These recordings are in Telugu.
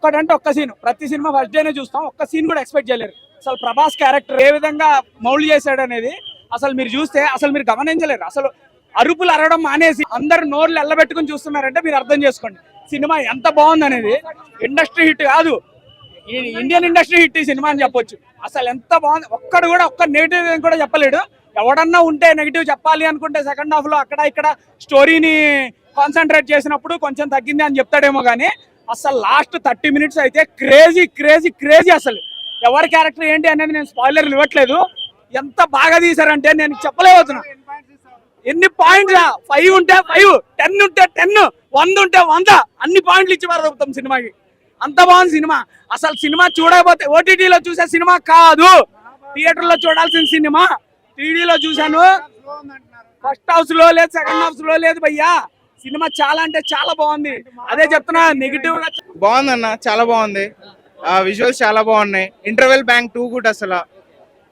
ఒక్కడంటే ఒక్క సీన్, ప్రతి సినిమా ఫస్ట్ డేనే చూస్తాం, ఒక్క సీన్ కూడా ఎక్స్పెక్ట్ చేయలేరు. అసలు ప్రభాస్ క్యారెక్టర్ ఏ విధంగా మౌల్డ్ చేశాడు అనేది అసలు మీరు చూస్తే అసలు మీరు గమనించలేరు. అసలు అరుపులు అరవడం మానేసి అందరు నోర్లు ఎల్లబెట్టుకుని చూస్తున్నారంటే మీరు అర్థం చేసుకోండి సినిమా ఎంత బాగుంది అనేది. ఇండస్ట్రీ హిట్ కాదు, ఇండియన్ ఇండస్ట్రీ హిట్ ఈ సినిమా అని చెప్పొచ్చు. అసలు ఎంత బాగుంది, ఒక్కడు కూడా ఒక్క నెగిటివ్ కూడా చెప్పలేడు. ఎవడన్నా ఉంటే నెగిటివ్ చెప్పాలి అనుకుంటే సెకండ్ హాఫ్ లో అక్కడ ఇక్కడ స్టోరీని కాన్సన్ట్రేట్ చేసినప్పుడు కొంచెం తగ్గింది అని చెప్తాడేమో కానీ అసలు లాస్ట్ 30 minutes అయితే క్రేజీ క్రేజీ క్రేజీ. అసలు ఎవరి క్యారెక్టర్ ఏంటి అనేది నేను స్పాయిలర్లు ఇవ్వట్లేదు. ఎంత బాగా తీసారంటే నేను చెప్పలేకపోతున్నా. ఎన్ని పాయింట్స్, 5 ఉంటే 5, 10 ఉంటే 10, 100 ఉంటే 100, అన్ని పాయింట్లు ఇచ్చి పారదొప్పుతాం సినిమాకి. అంత బాగుంది సినిమా. అసలు సినిమా చూడకపోతే ఓటీటీలో చూసే సినిమా కాదు, థియేటర్ లో చూడాల్సిన సినిమా. 3Dలో చూశాను, ఫస్ట్ హౌస్ లో లేదు, సెకండ్ హౌస్ లో లేదు భయ్యా. సినిమా చాలా అంటే చాలా బాగుంది. అదే చెప్తున్నా, నెగిటివ్ బాగుందన్న, చాలా బాగుంది. విజువల్స్ చాలా బాగున్నాయి. ఇంటర్వెల్ బ్యాంక్ 2 కూడా అసలు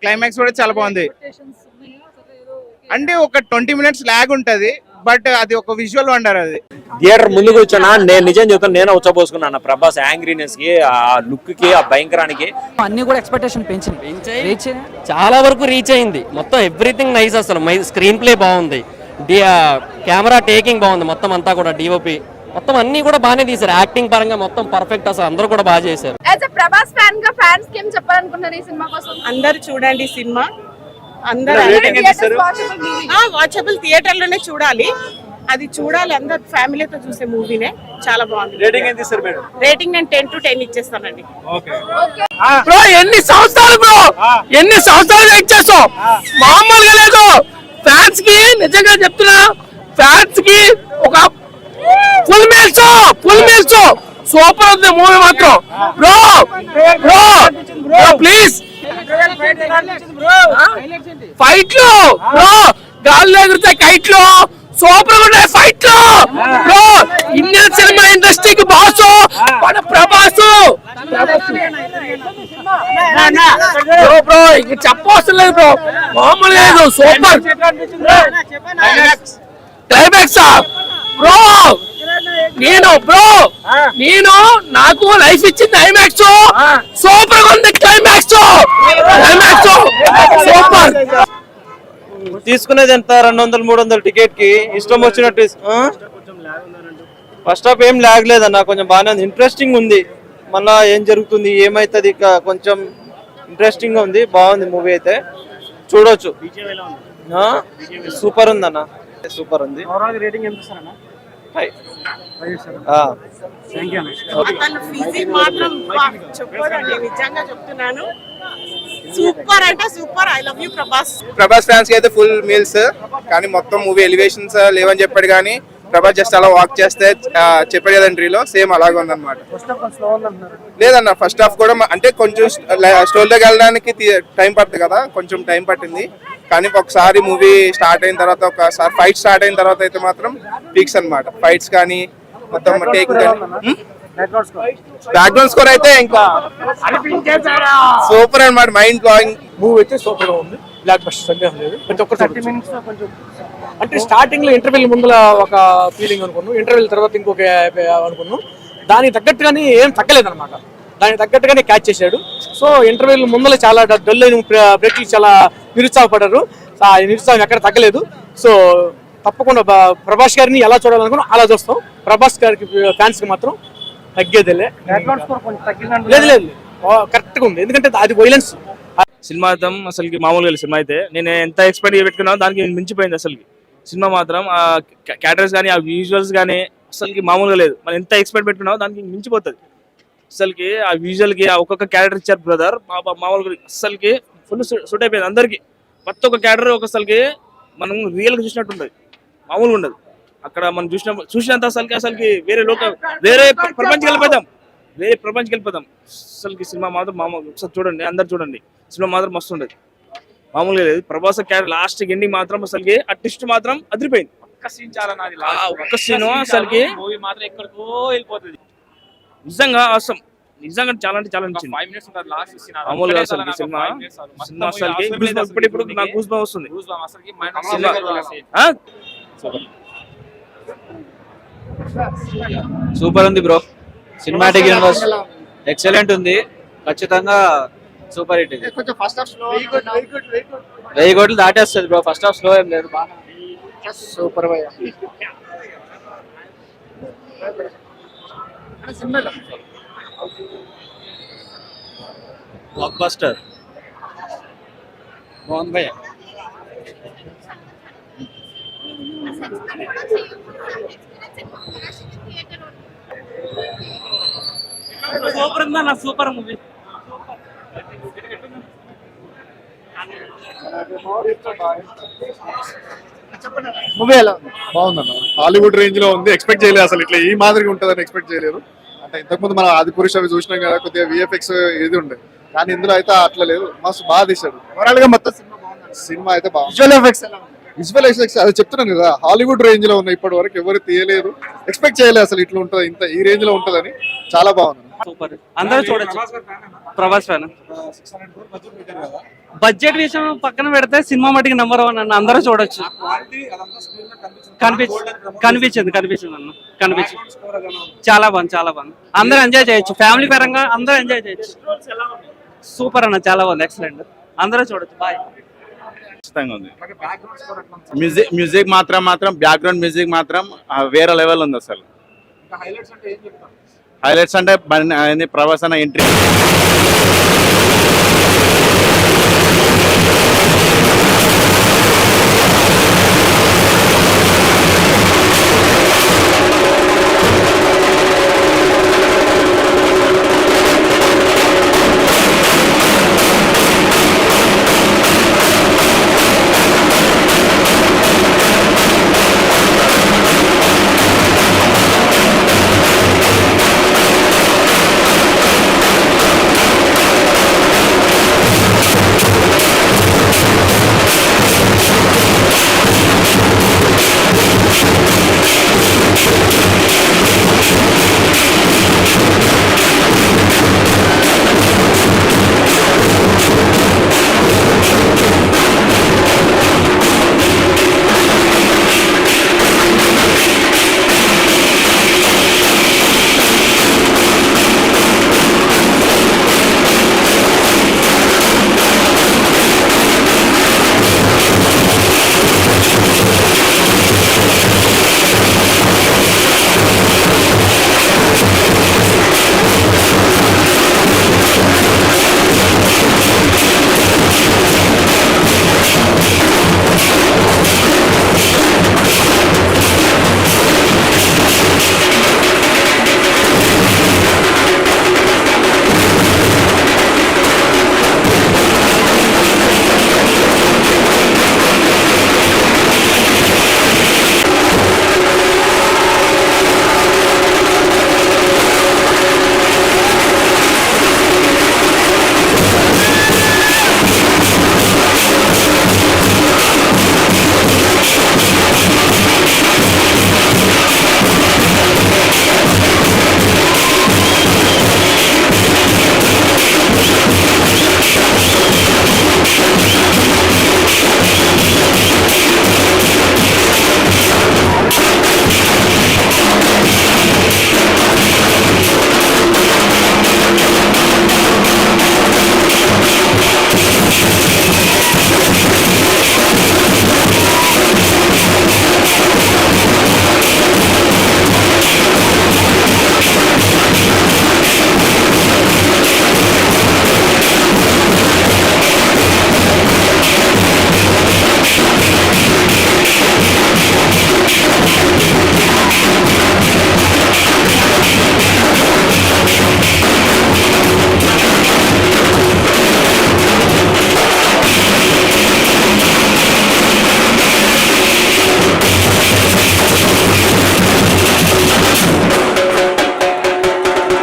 క్లైమాక్స్ కూడా చాలా బాగుంది. అంటే ఒక 20 minutes లాగ్ ఉంటది, బట్ అది ఒక విజువల్ వండర్. అది థియేటర్ ముందుకు వచ్చానా, నేను నిజం చెప్తాను, నేను ఉచ్చపోసుకున్నాను ప్రభాస్ యాంగ్రీనెస్ కి, ఆ లుక్ కి, ఆ భయంకరానికి. అన్ని కూడా ఎక్స్పెక్టేషన్ పెంచింది, చాలా వరకు రీచ్ అయింది. మొత్తం ఎవ్రీథింగ్ నైస్. అసలు స్క్రీన్ ప్లే బాగుంది, కెమెరా టేకింగ్ బాగుంది, మొత్తం అంతా కూడా డిఓపి మొత్తం అన్ని కూడా బాగానే తీశారు. యాక్టింగ్ పరంగా మొత్తం పర్ఫెక్ట్. అసలు అందరూ కూడా బాగా చేశారు. యాజ్ ఎ ప్రభాస్ ఫ్యాన్ గా ఫ్యాన్స్ కి ఏం చెప్పాలనుకుంటున్నారు ఈ సినిమా కోసం? అందరూ చూడండి సినిమా, అందరూ వాచబుల్ థియేటర్ లోనే చూడాలి. అది చూడాలి, అందరు ఫ్యామిలీతో చూసే మూవీనే. చాలా బాగుంది. రేటింగ్ నేను 10 to 10 ఇచ్చేస్తానండి. బ్రో ఎన్ని సంవత్సరాలు వెయిట్ చేస్తాం, మామూలుగా లేదు. ఫ్యాన్స్ కి నిజంగా చెప్తున్నా, ఫ్యాన్స్ కి ఒక ఫుల్ మీల్స్ సూపర్ ఉంది మూవీ మాత్రం. బ్రో బ్రో ప్లీజ్ ఫైట్లు బ్రో, గాల్లో ఎగురుతాయి కైట్లు, సూపర్ గా ఉన్నాయి ఫైట్లు బ్రో. ఇండియన్ సినిమా ఇండస్ట్రీకి బాసు మన ప్రభాస్ బ్రో. ఇంక చెప్పవసరం లేదు బ్రో, మామూలు లేదు. Super climax bro. నేను నాకు లైఫ్ ఇచ్చింది ఐమాక్స్. సూపర్ గా ఉంది క్లైమాక్స్ సూపర్. తీసుకునేది ఎంత, 200-300 టికెట్ కి ఇష్టం వచ్చినట్టు. ఫస్ట్ హాఫ్ ఏం లాగ్ లేదన్న, కొంచెం బాగానే ఉంది, ఇంట్రెస్టింగ్ ఉంది. మళ్ళా ఏం జరుగుతుంది ఏమైతుంది కొంచెం ఇంట్రెస్టింగ్ గా ఉంది. బాగుంది మూవీ అయితే, చూడొచ్చు. సూపర్ ఉంది అన్న, సూపర్ ఉంది. మాత్రం చెప్పండి, నిజంగా చెప్తున్నాను, సూపర్ అంటే super. I love you Prabhas. Prabhas fans కి అయితే ఫుల్ మీల్స్, కానీ మొత్తం మూవీ ఎలివేషన్స్ లేవని చెప్పాడు. కానీ ప్రభాస్ జస్ట్ అలా వాక్ చేస్తే చెప్పాడు కదా ఎంట్రీలో, సేమ్ అలాగే ఉందన్నమాట. లేదన్న, ఫస్ట్ హాఫ్ కూడా అంటే కొంచెం స్టోరీలోకి వెళ్ళడానికి టైం పడుతుంది కదా, కొంచెం టైం పట్టింది. కానీ ఒకసారి మూవీ స్టార్ట్ అయిన తర్వాత, ఒకసారి ఫైట్ స్టార్ట్ అయిన తర్వాత అయితే మాత్రం పీక్స్ అన్నమాట. ఫైట్స్ కానీ మొత్తం టేకింగ్ కానీ బ్యాక్గ్రౌండ్ స్కోర్ అయితే ఇంకా సూపర్ అన్నమాట. మైండ్ బ్లోయింగ్ మూవీ అయితే సూపర్ గా ఉంది. బ్లాక్ బస్టర్ సందేహం లేదు. ప్రతి ఒక్క 30 minutes కొంచెం అంటే స్టార్టింగ్ లో ఇంటర్వెల్ ముందుల ఒక ఫీలింగ్ అనుకున్నాం, ఇంటర్వెల్ తర్వాత ఇంకొక అనుకున్నాం. దానికి తగ్గట్టుగానే ఏం తగ్గలేదు అనమాట, దానికి తగ్గట్టుగానే క్యాచ్ చేశాడు. సో ఇంటర్వెల్ ముందర చాలా డల్ అయిన ప్రేక్షకులు చాలా నిరుత్సాహపడ్డారు. ఆ నిరుత్సాహం ఎక్కడ తగ్గలేదు. సో తప్పకుండా ప్రభాస్ గారిని ఎలా చూడాలనుకున్నాం అలా చూస్తాం. ప్రభాస్ గారికి ఫ్యాన్స్ కి మాత్రం తగ్గేదిలే. లేదు లేదు, కరెక్ట్ గా ఉంది, ఎందుకంటే అది వైలెన్స్. సినిమా అసలు మామూలుగా సినిమా అయితే నేను ఎంత ఎక్స్పెక్ట్ పెట్టుకున్నాను దానికి మించిపోయింది. అసలు సినిమా మాత్రం ఆ క్యారెక్టర్స్ కానీ, ఆ విజువల్స్ కానీ అసలుకి మామూలుగా లేదు. మనం ఎంత ఎక్స్పెక్ట్ పెట్టుకున్నామో దానికి మించిపోతుంది. అసలుకి ఆ విజువల్ కి ఒక్కొక్క క్యారెక్టర్ ఇచ్చారు బ్రదర్, మామూలుగా అసలుకి ఫుల్ సూట్ అయిపోయింది అందరికి. ప్రతి ఒక్క క్యారెక్టర్ ఒక అసలుకి మనం రియల్ గా చూసినట్టు ఉంటుంది, మామూలుగా ఉండదు. అక్కడ మనం చూసినంత అసలుకి వేరే ప్రపంచం వెళ్ళిపోతాం. అసలుకి సినిమా మాత్రం మామూలు ఒకసారి చూడండి, అందరు చూడండి. సినిమా మాత్రం మస్తు ఉండదు, మామూలుగా లేదు. ప్రభాస్ క్యారెక్టర్ లాస్ట్ ఎండింగ్ మాత్రం అసలుకి ఆ ట్విస్ట్ మాత్రం అదిరిపోయింది. ఒక్క సీన్ అసలుకి నిజంగా అవసరం, నిజంగా చాలా అంటే చాలా నచ్చింది. మామూలుగా అసలు సినిమా అసలుకి ఇప్పుడు నాకు గూస్ బంప్స్ వస్తుంది. సూపర్ ఉంది బ్రో. సినిమాటిక్ యూనివర్స్ ఎక్సలెంట్ ఉంది, ఖచ్చితంగా సూపర్ హిట్ ఇది. కొంచెం ఫస్ట్ హాఫ్ స్లో 1000 కోట్లు దాటేస్తుంది బ్రో. ఫస్ట్ హాఫ్ స్లో ఏం లేదు, బాగా సూపర్ భయ్య. Block buster. బాగుంది భయ్య. సూపర్ ఉందన్న, సూపర్ మూవీ. మూవీ ఎలా ఉంది? బాగుందన్న, హాలీవుడ్ రేంజ్ లో ఉంది. ఎక్స్పెక్ట్ చేయలేదు అసలు ఇట్లా ఈ మాదిరిగా ఉంటుందని ఎక్స్పెక్ట్ చేయలేదు. అంటే ఇంతకుముందు మనం ఆది పురుష్ అవి చూసినాం కదా, కొద్దిగా విఎఫ్ఎక్స్ ఏది ఉండే, కానీ ఇందులో అయితే అట్లా లేదు. మస్తు బాగా తీశాడు. ఓవరాల్ గా మొత్తం సినిమా అయితే బాగుంది. విజువల్ ఎఫెక్ట్స్ ఎలా ఉంది? విజువల్ ఎఫెక్ట్స్ అది చెప్తున్నాను కదా, హాలీవుడ్ రేంజ్ లో ఉన్నాయి. ఇప్పటి వరకు ఎవరు తీయలేదు, ఎక్స్పెక్ట్ చేయలేదు అసలు ఇట్లా ఉంటుంది, ఇంత ఈ రేంజ్ లో ఉంటుందని. చాలా బాగుంది. సూపర్, అందరూ చూడొచ్చు. ప్రభాస్ ఫ్యాన్. బడ్జెట్ విషయం పక్కన పెడితే సినిమా మటుకు నెంబర్ 1 అన్న, అందరూ చూడొచ్చు. కనిపించింది అన్న, కనిపించింది. చాలా బాగుంది, చాలా బాగుంది. అందరూ ఎంజాయ్ చేయొచ్చు, ఫ్యామిలీ పరంగా అందరూ ఎంజాయ్ చేయొచ్చు. సూపర్ అన్న, చాలా బాగుంది, ఎక్సలెంట్. అందరూ చూడొచ్చు. బాయ్. మ్యూజిక్ మాత్రం బ్యాక్గ్రౌండ్ మ్యూజిక్ మాత్రం వేరే లెవెల్ ఉంది అసలు. హైలైట్స్ అంటే ప్రభాస్ అన్న ఎంట్రీ